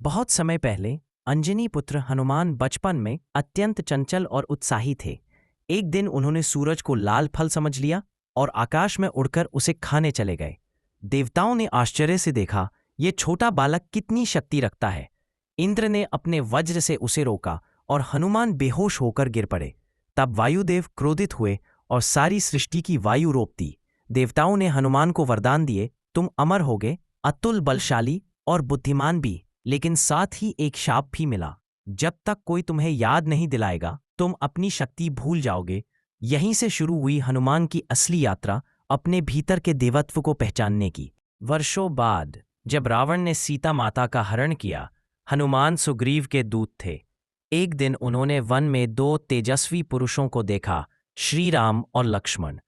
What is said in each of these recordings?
बहुत समय पहले अंजनी पुत्र हनुमान बचपन में अत्यंत चंचल और उत्साही थे। एक दिन उन्होंने सूरज को लाल फल समझ लिया और आकाश में उड़कर उसे खाने चले गए। देवताओं ने आश्चर्य से देखा, ये छोटा बालक कितनी शक्ति रखता है। इंद्र ने अपने वज्र से उसे रोका और हनुमान बेहोश होकर गिर पड़े। तब वायुदेव क्रोधित हुए और सारी सृष्टि की वायु रोक दी। देवताओं ने हनुमान को वरदान दिए, तुम अमर होगे, अतुल बलशाली और बुद्धिमान भी, लेकिन साथ ही एक शाप भी मिला, जब तक कोई तुम्हें याद नहीं दिलाएगा तुम अपनी शक्ति भूल जाओगे। यहीं से शुरू हुई हनुमान की असली यात्रा, अपने भीतर के देवत्व को पहचानने की। वर्षों बाद जब रावण ने सीता माता का हरण किया, हनुमान सुग्रीव के दूत थे। एक दिन उन्होंने वन में दो तेजस्वी पुरुषों को देखा, श्री राम और लक्ष्मण।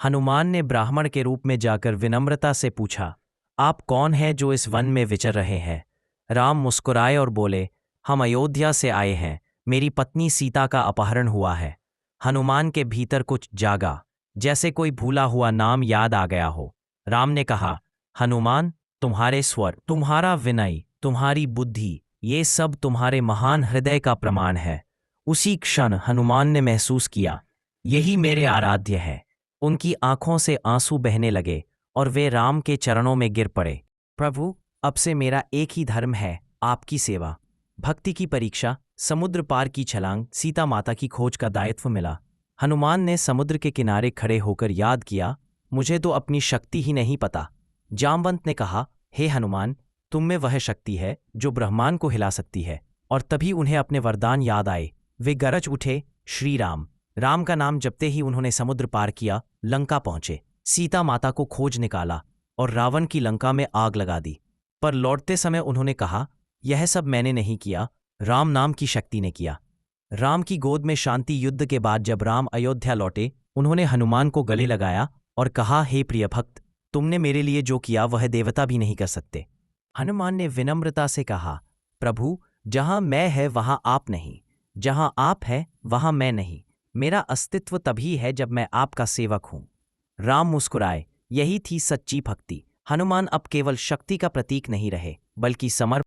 हनुमान ने ब्राह्मण के रूप में जाकर विनम्रता से पूछा, आप कौन हैं जो इस वन में विचर रहे हैं? राम मुस्कुराए और बोले, हम अयोध्या से आए हैं, मेरी पत्नी सीता का अपहरण हुआ है। हनुमान के भीतर कुछ जागा, जैसे कोई भूला हुआ नाम याद आ गया हो। राम ने कहा, हनुमान, तुम्हारे स्वर, तुम्हारा विनय, तुम्हारी बुद्धि, ये सब तुम्हारे महान हृदय का प्रमाण है। उसी क्षण हनुमान ने महसूस किया, यही मेरे आराध्य है। उनकी आंखों से आंसू बहने लगे और वे राम के चरणों में गिर पड़े। प्रभु, अब से मेरा एक ही धर्म है, आपकी सेवा। भक्ति की परीक्षा, समुद्र पार की छलांग, सीता माता की खोज का दायित्व मिला। हनुमान ने समुद्र के किनारे खड़े होकर याद किया, मुझे तो अपनी शक्ति ही नहीं पता। जामवंत ने कहा, हे हनुमान, तुम में वह शक्ति है जो ब्रह्मांड को हिला सकती है। और तभी उन्हें अपने वरदान याद आए। वे गरज उठे, श्री राम। राम का नाम जपते ही उन्होंने समुद्र पार किया, लंका पहुंचे, सीता माता को खोज निकाला और रावण की लंका में आग लगा दी। पर लौटते समय उन्होंने कहा, यह सब मैंने नहीं किया, राम नाम की शक्ति ने किया। राम की गोद में शांति। युद्ध के बाद जब राम अयोध्या लौटे, उन्होंने हनुमान को गले लगाया और कहा, हे प्रिय भक्त, तुमने मेरे लिए जो किया वह देवता भी नहीं कर सकते। हनुमान ने विनम्रता से कहा, प्रभु, जहां मैं है वहां आप नहीं, जहां आप है वहां मैं नहीं। मेरा अस्तित्व तभी है जब मैं आपका सेवक हूं। राम मुस्कुराए, यही थी सच्ची भक्ति। हनुमान अब केवल शक्ति का प्रतीक नहीं रहे, बल्कि समर्पण